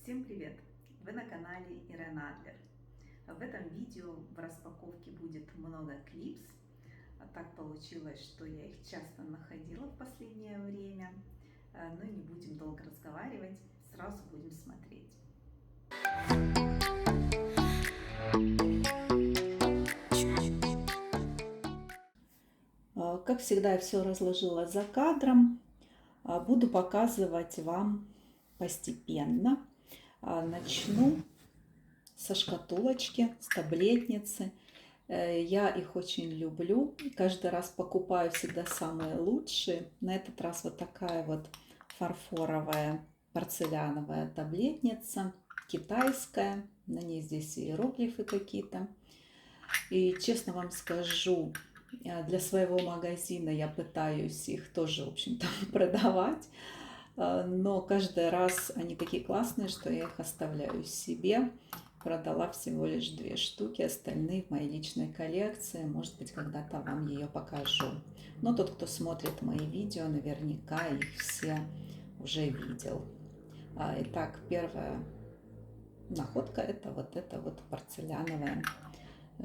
Всем привет! Вы на канале Ирена Адлер. В этом видео в распаковке будет много клипс. Так получилось, что я их часто находила в последнее время. Но не будем долго разговаривать, сразу будем смотреть. Как всегда, я все разложила за кадром. Буду показывать вам постепенно. Начну со шкатулочки, с таблетницы. Я их очень люблю. Каждый раз покупаю всегда самые лучшие. На этот раз вот такая вот фарфоровая порцеляновая таблетница, китайская. На ней здесь иероглифы какие-то. И честно вам скажу, для своего магазина я пытаюсь их тоже, в общем-то, продавать. Но каждый раз они такие классные, что я их оставляю себе. Продала всего лишь 2 штуки, остальные в моей личной коллекции. Может быть, когда-то вам ее покажу. Но тот, кто смотрит мои видео, наверняка их все уже видел. Итак, первая находка — это вот эта вот порцеляновая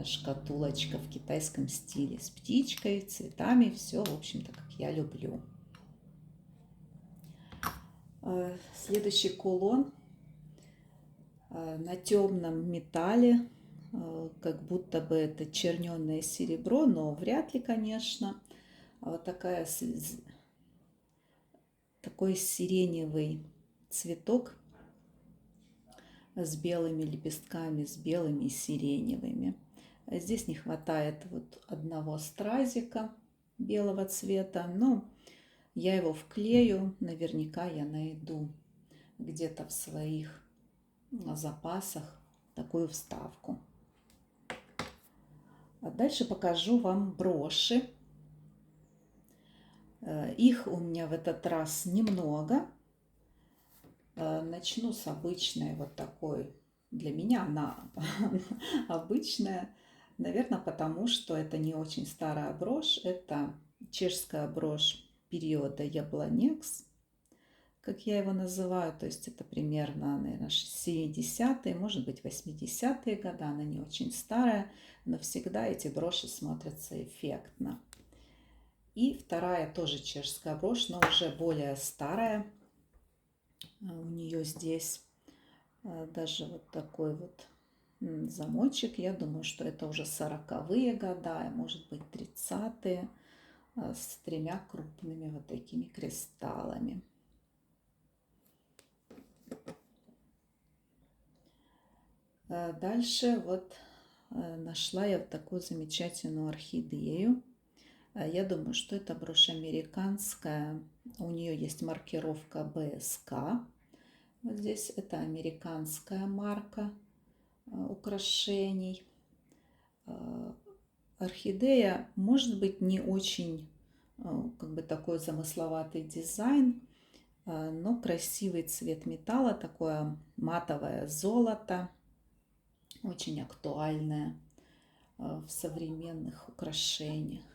шкатулочка в китайском стиле с птичкой, цветами. Все, в общем-то, как я люблю. Следующий кулон на темном металле, как будто бы это черненое серебро, но вряд ли, конечно. Вот такой сиреневый цветок с белыми лепестками, с белыми и сиреневыми. Здесь не хватает вот одного стразика белого цвета, но я его вклею, наверняка я найду где-то в своих запасах такую вставку. А дальше покажу вам броши. Их у меня в этот раз немного. Начну с обычной вот такой. Для меня она обычная. Наверное, потому что это не очень старая брошь. Это чешская брошь периода Яблонекс, как я его называю. То есть это примерно, наверное, 70-е, может быть, 80-е годы. Она не очень старая, но всегда эти броши смотрятся эффектно. И вторая тоже чешская брошь, но уже более старая. У нее здесь даже вот такой вот замочек. Я думаю, что это уже 40-е года, может быть, 30-е, с 3 крупными вот такими кристаллами. Дальше вот нашла я вот такую замечательную орхидею. Я думаю, что это брошь американская. У нее есть маркировка БСК. Вот здесь это американская марка украшений. Орхидея, может быть, не очень как бы такой замысловатый дизайн, но красивый цвет металла, такое матовое золото, очень актуальное в современных украшениях.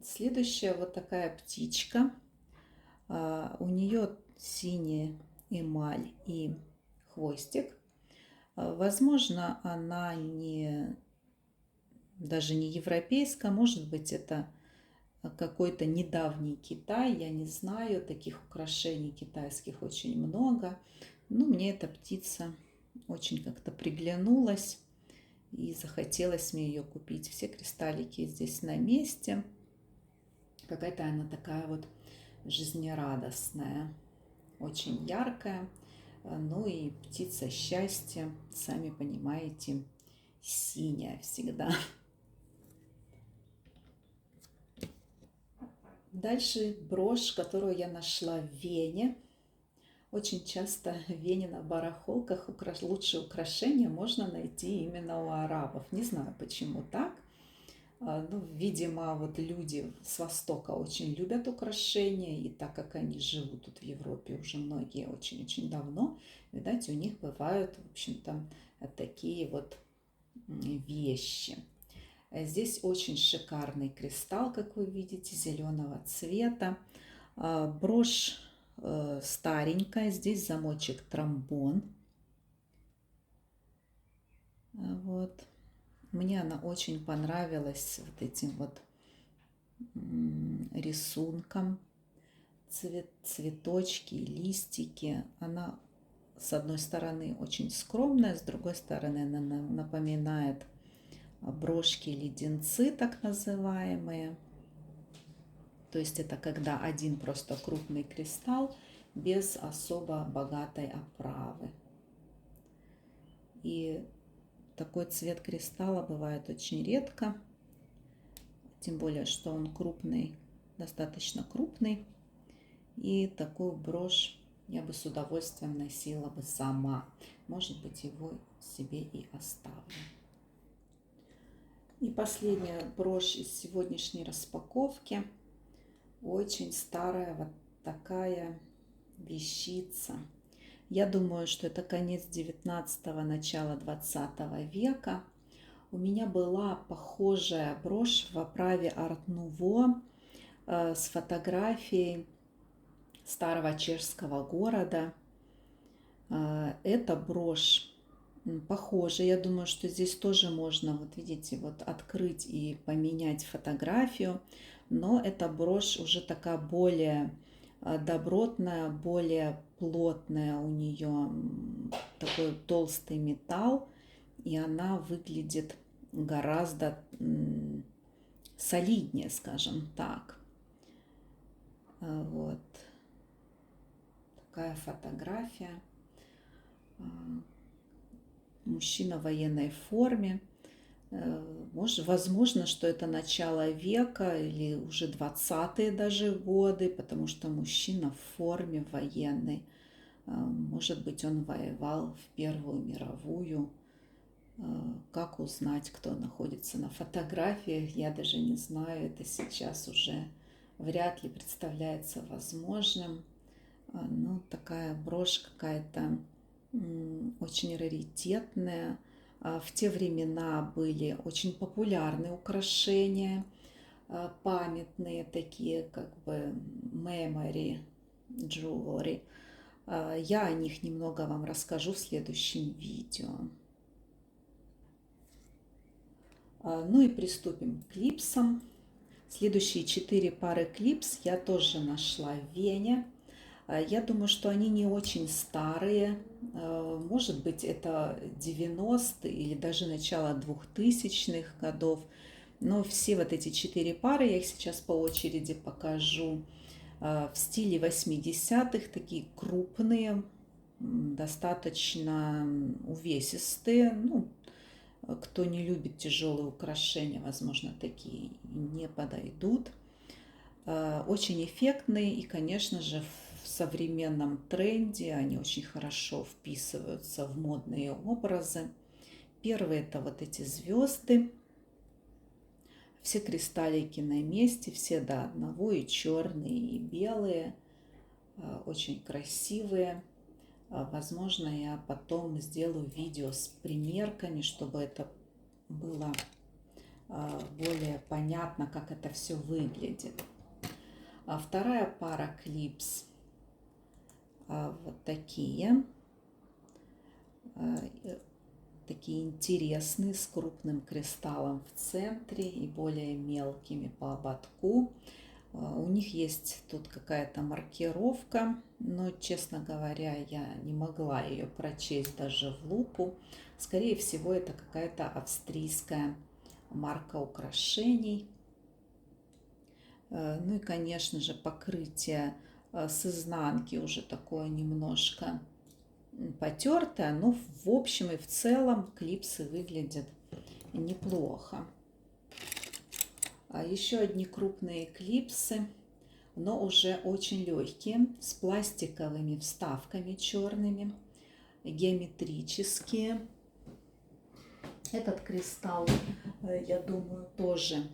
Следующая вот такая птичка. У нее синяя эмаль и хвостик. Возможно, она даже не европейская, может быть, это какой-то недавний Китай, я не знаю, таких украшений китайских очень много. Но мне эта птица очень как-то приглянулась, и захотелось мне ее купить. Все кристаллики здесь на месте. Какая-то она такая вот жизнерадостная, очень яркая. Ну и птица счастья, сами понимаете, синяя всегда. Дальше брошь, которую я нашла в Вене. Очень часто в Вене на барахолках лучшие украшения можно найти именно у арабов. Не знаю, почему так. Ну, видимо, вот люди с Востока очень любят украшения, и так как они живут тут в Европе уже многие очень-очень давно, видать, у них бывают, в общем-то, такие вот вещи. Здесь очень шикарный кристалл, как вы видите, зеленого цвета. Брошь старенькая. Здесь замочек тромбон. Вот. Мне она очень понравилась вот этим вот рисунком. Цветочки, листики. Она с одной стороны очень скромная, с другой стороны она напоминает брошки-леденцы, так называемые. То есть это когда один просто крупный кристалл без особо богатой оправы. И такой цвет кристалла бывает очень редко, тем более, что он крупный, достаточно крупный. И такую брошь я бы с удовольствием носила бы сама. Может быть, его себе и оставлю. И последняя брошь из сегодняшней распаковки. Очень старая вот такая вещица. Я думаю, что это конец 19-го, начало 20 века. У меня была похожая брошь в оправе арт-нуво с фотографией старого чешского города. Эта брошь похожа. Я думаю, что здесь тоже можно, вот видите, вот открыть и поменять фотографию. Но эта брошь уже такая более добротная, более плотная. У нее такой толстый металл. И она выглядит гораздо солиднее, скажем так. Вот. Такая фотография. Мужчина в военной форме. Возможно, что это начало века или уже 20-е даже годы, потому что мужчина в форме военной. Может быть, он воевал в Первую мировую. Как узнать, кто находится на фотографиях, я даже не знаю. Это сейчас уже вряд ли представляется возможным. Ну, такая брошь какая-то очень раритетная. В те времена были очень популярные украшения, памятные такие, как бы memory jewelry. Я о них немного вам расскажу в следующем видео. Ну и приступим к клипсам. Следующие 4 пары клипс я тоже нашла в Вене. Я думаю, что они не очень старые. Может быть, это 90-е или даже начало 2000-х годов. Но все вот эти 4 пары, я их сейчас по очереди покажу. В стиле 80-х, такие крупные, достаточно увесистые. Ну, кто не любит тяжелые украшения, возможно, такие не подойдут. Очень эффектные и, конечно же, в современном тренде они очень хорошо вписываются в модные образы. Первые — это вот эти звезды. Все кристаллики на месте, все до одного, и черные, и белые. Очень красивые. Возможно, я потом сделаю видео с примерками, чтобы это было более понятно, как это все выглядит. Вторая пара клипс вот такие. Такие интересные, с крупным кристаллом в центре и более мелкими по ободку. У них есть тут какая-то маркировка, но, честно говоря, я не могла ее прочесть даже в лупу. Скорее всего, это какая-то австрийская марка украшений. Ну и, конечно же, покрытие с изнанки уже такое немножко потертая, но в общем и в целом клипсы выглядят неплохо. Еще одни крупные клипсы, но уже очень легкие, с пластиковыми вставками черными, геометрические. Этот кристалл, я думаю, тоже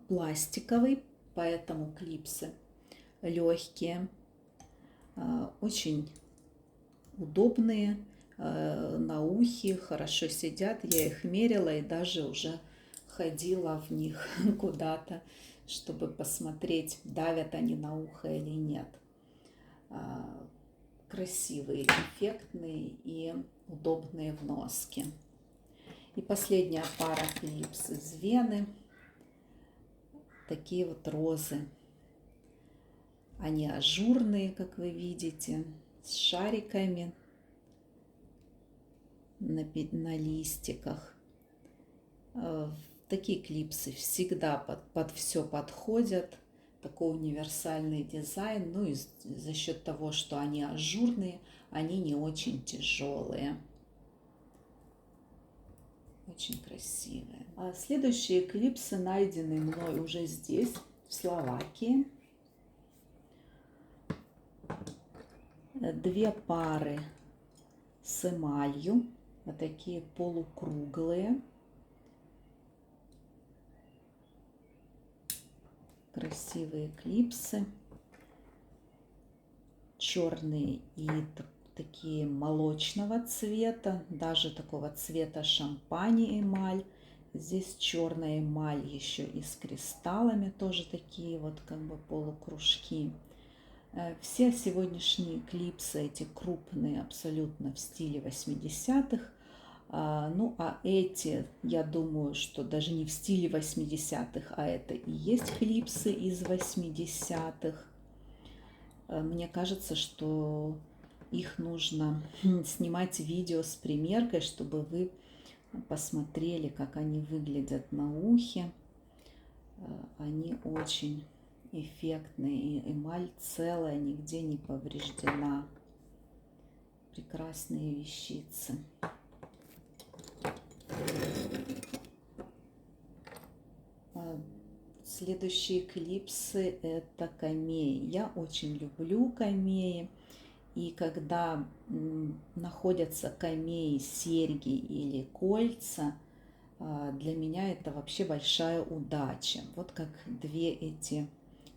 пластиковый, поэтому клипсы легкие, очень удобные, на ухе, хорошо сидят. Я их мерила и даже уже ходила в них куда-то, чтобы посмотреть, давят они на ухо или нет. красивые, эффектные и удобные в носке. И последняя пара клипс из Вены. Такие вот розы. Они ажурные, как вы видите, с шариками на листиках. Такие клипсы всегда под все подходят. Такой универсальный дизайн. Ну и за счет того, что они ажурные, они не очень тяжелые. Очень красивые. А следующие клипсы найдены мной уже здесь, в Словакии. Две пары с эмалью. Вот такие полукруглые. Красивые клипсы. Черные и такие молочного цвета, даже такого цвета шампани эмаль. Здесь черная эмаль еще и с кристаллами, тоже такие вот как бы полукружки. Все сегодняшние клипсы эти крупные, абсолютно в стиле 80-х. Ну а эти, я думаю, что даже не в стиле 80-х, а это и есть клипсы из 80-х. Мне кажется, что их нужно снимать видео с примеркой, чтобы вы посмотрели, как они выглядят на ухе. Они очень эффектные, и эмаль целая, нигде не повреждена. Прекрасные вещицы. Следующие клипсы — это камеи. Я очень люблю камеи. И когда находятся камеи, серьги или кольца, для меня это вообще большая удача. Вот как две эти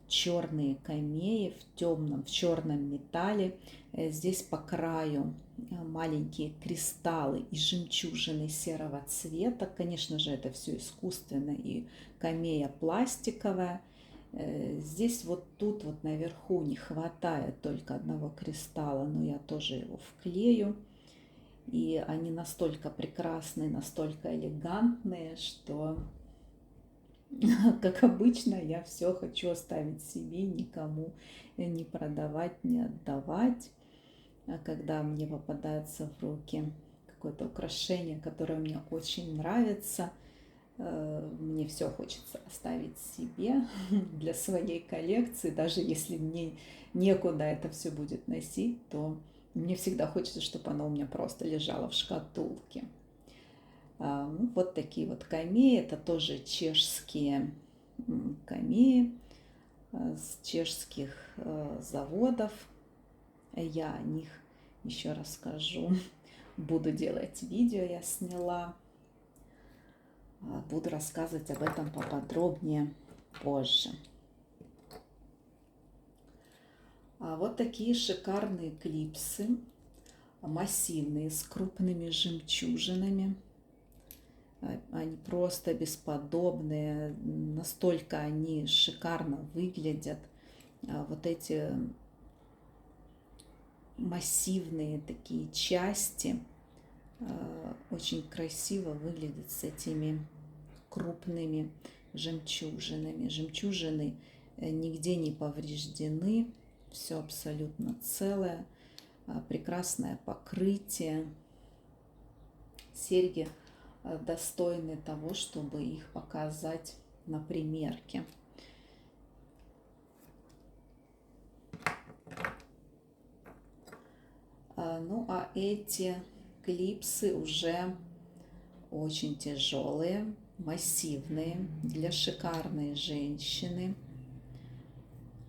черные камеи в черном металле. Здесь по краю маленькие кристаллы и жемчужины серого цвета. Конечно же, это все искусственно, и камея пластиковая. Здесь вот тут вот наверху не хватает только одного кристалла, но я тоже его вклею. И они настолько прекрасные, настолько элегантные, что, как обычно, я все хочу оставить себе, никому не продавать, не отдавать. А когда мне попадается в руки какое-то украшение, которое мне очень нравится, мне все хочется оставить себе для своей коллекции. Даже если мне некуда это все будет носить, то мне всегда хочется, чтобы оно у меня просто лежало в шкатулке. Вот такие вот камеи. Это тоже чешские камеи с чешских заводов. Я о них еще расскажу. Буду делать видео, я сняла. Буду рассказывать об этом поподробнее позже. Вот такие шикарные клипсы, массивные, с крупными жемчужинами. Они просто бесподобные, настолько они шикарно выглядят. Вот эти массивные такие части очень красиво выглядят с этими крупными жемчужинами. Жемчужины нигде не повреждены, все абсолютно целое, прекрасное покрытие. Серьги достойны того, чтобы их показать на примерке. Ну а эти клипсы уже очень тяжелые, массивные, для шикарной женщины.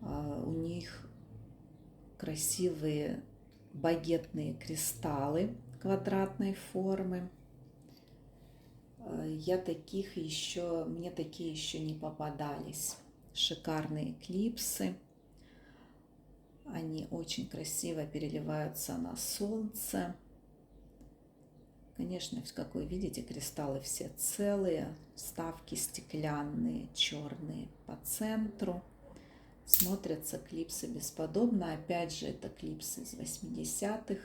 У них красивые багетные кристаллы квадратной формы. Мне такие еще не попадались. Шикарные клипсы. Они очень красиво переливаются на солнце. Конечно, как вы видите, кристаллы все целые, вставки стеклянные, черные по центру. Смотрятся клипсы бесподобно. Опять же, это клипсы из 80-х.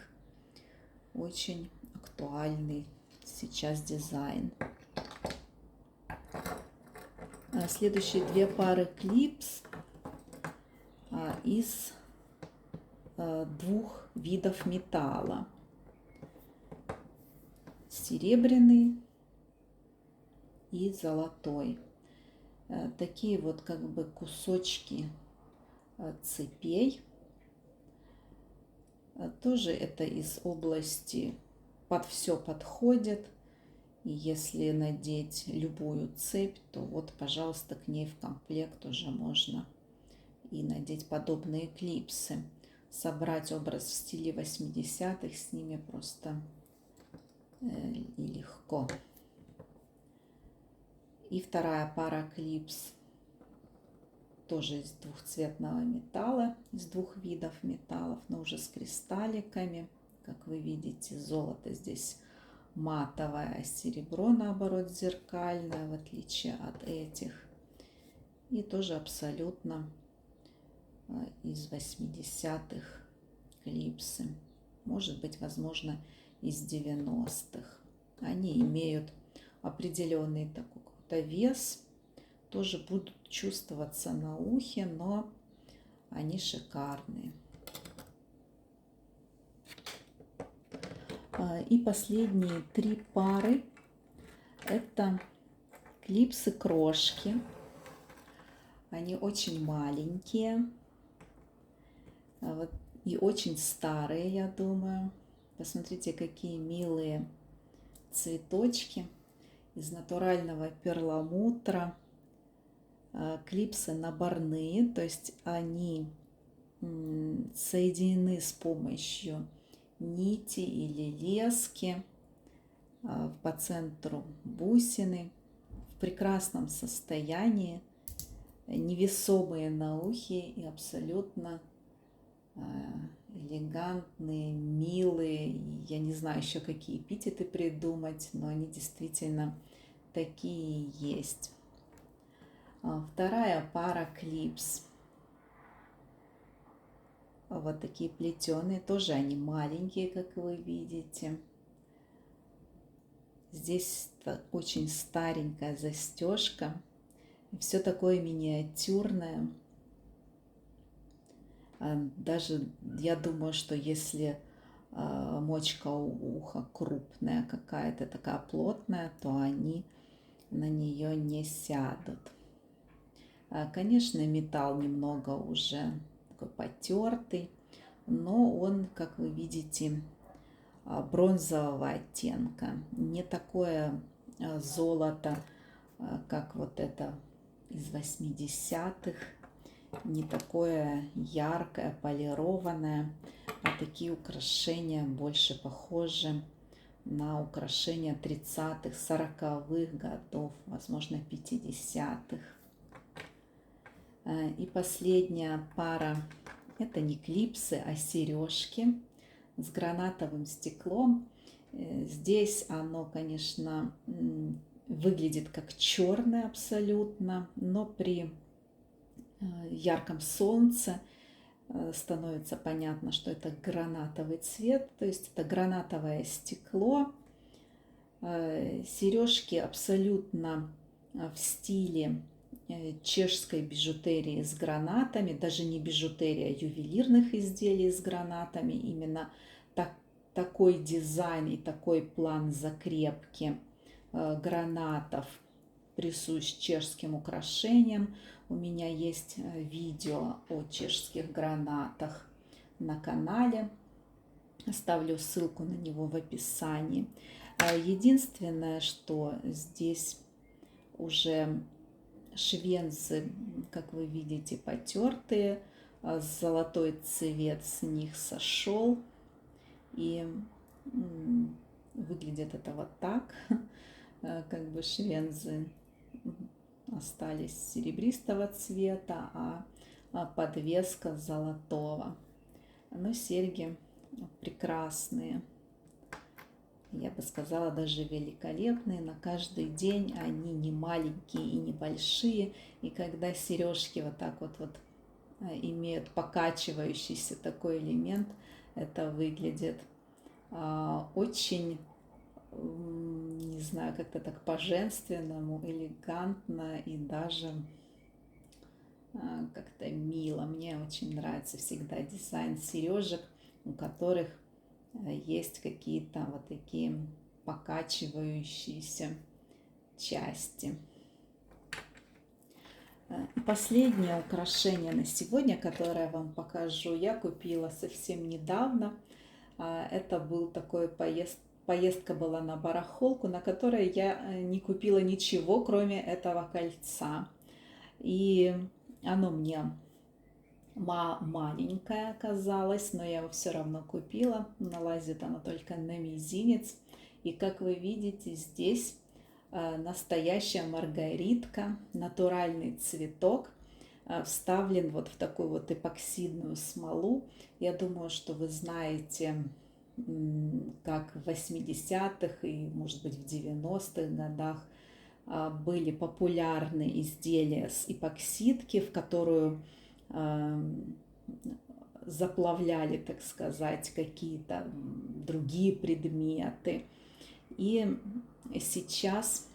Очень актуальный сейчас дизайн. Следующие две пары клипс из двух видов металла. Серебряный и золотой. Такие вот как бы кусочки цепей. Тоже это из области под все подходит. И если надеть любую цепь, то вот, пожалуйста, к ней в комплект уже можно и надеть подобные клипсы. Собрать образ в стиле 80-х с ними просто легко. И вторая пара клипс тоже из двухцветного металла, из двух видов металлов, но уже с кристалликами. Как вы видите, золото здесь матовое, а серебро, наоборот, зеркальное, в отличие от этих. И тоже абсолютно из 80-х клипсы. Может быть, возможно, из 90-х. Они имеют определенный такой вес, тоже будут чувствоваться на ухе, но они шикарные. И последние три пары — это клипсы-крошки. Они очень маленькие и очень старые, я думаю. Посмотрите, какие милые цветочки из натурального перламутра. Клипсы наборные, то есть они соединены с помощью нити или лески, по центру бусины, в прекрасном состоянии, невесомые на ухе и абсолютно элегантные, милые. Я не знаю еще, какие эпитеты придумать, но они действительно такие есть. Вторая пара клипс. Вот такие плетеные, тоже они маленькие, как вы видите. Здесь очень старенькая застежка. Все такое миниатюрное. Даже я думаю, что если мочка уха крупная какая-то, такая плотная, то они на нее не сядут. Конечно, металл немного уже такой потертый, но он, как вы видите, бронзового оттенка. Не такое золото, как вот это из 80-х, не такое яркое, полированное, а такие украшения больше похожи на украшения 30-х, 40-х годов, возможно, 50-х. И последняя пара — это не клипсы, а сережки с гранатовым стеклом. Здесь оно, конечно, выглядит как черное абсолютно, но при ярком солнце становится понятно, что это гранатовый цвет, то есть это гранатовое стекло. Сережки абсолютно в стиле чешской бижутерии с гранатами, даже не бижутерия, а ювелирных изделий с гранатами. Именно такой дизайн и такой план закрепки гранатов присущ чешским украшениям. У меня есть видео о чешских гранатах на канале. Оставлю ссылку на него в описании. Единственное, что здесь уже швензы, как вы видите, потертые, золотой цвет с них сошел, и выглядит это вот так, как бы швензы остались серебристого цвета, а подвеска золотого. Но серьги прекрасные. Я бы сказала, даже великолепные. На каждый день они не маленькие и не большие. И когда сережки вот так вот имеют покачивающийся такой элемент. Это выглядит очень, не знаю, как-то так по-женственному, элегантно и даже как-то мило. Мне очень нравится всегда дизайн сережек, у которых есть какие-то вот такие покачивающиеся части. И последнее украшение на сегодня, которое я вам покажу, я купила совсем недавно. Это был такой поездка была на барахолку, на которой я не купила ничего, кроме этого кольца. И оно мне маленькое оказалось, но я его все равно купила. Налазит оно только на мизинец. И как вы видите, здесь настоящая маргаритка, натуральный цветок, вставлен вот в такую вот эпоксидную смолу. Я думаю, что вы знаете, как в 80-х и, может быть, в 90-х годах были популярны изделия с эпоксидки, в которую заплавляли, так сказать, какие-то другие предметы. И сейчас,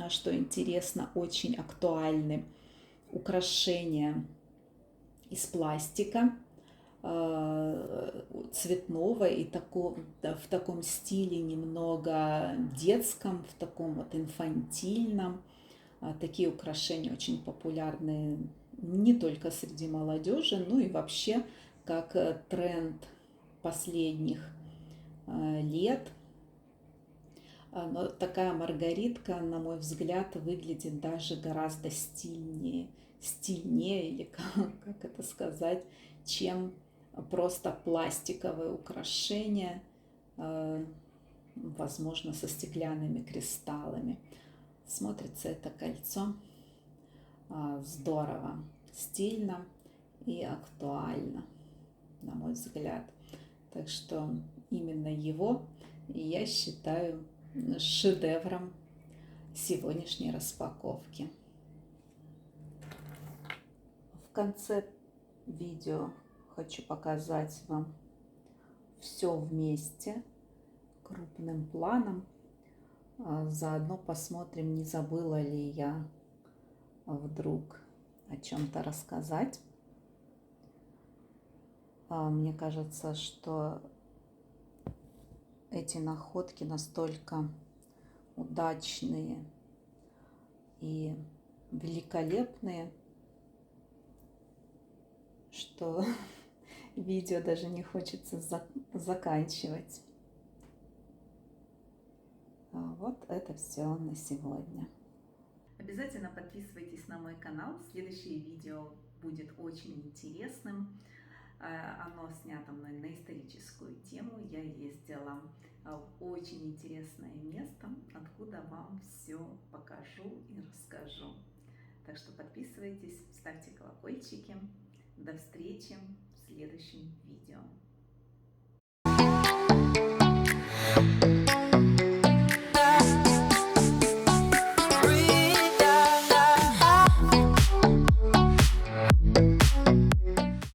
что интересно, очень актуальны украшения из пластика, цветного и в таком стиле немного детском, в таком вот инфантильном. Такие украшения очень популярны не только среди молодежи, но и вообще как тренд последних лет. Но такая маргаритка, на мой взгляд, выглядит даже гораздо стильнее или как это сказать, чем просто пластиковые украшения, возможно, со стеклянными кристаллами. Смотрится это кольцо здорово, стильно и актуально, на мой взгляд. Так что именно его я считаю шедевром сегодняшней распаковки. В конце видео хочу показать вам все вместе крупным планом. Заодно посмотрим, не забыла ли я вдруг о чем-то рассказать. Мне кажется, что эти находки настолько удачные и великолепные, что видео даже не хочется заканчивать. Вот это все на сегодня. Обязательно подписывайтесь на мой канал. Следующее видео будет очень интересным. Оно снято мной на историческую тему. Я ездила в очень интересное место, откуда вам все покажу и расскажу. Так что подписывайтесь, ставьте колокольчики. До встречи в следующем видео.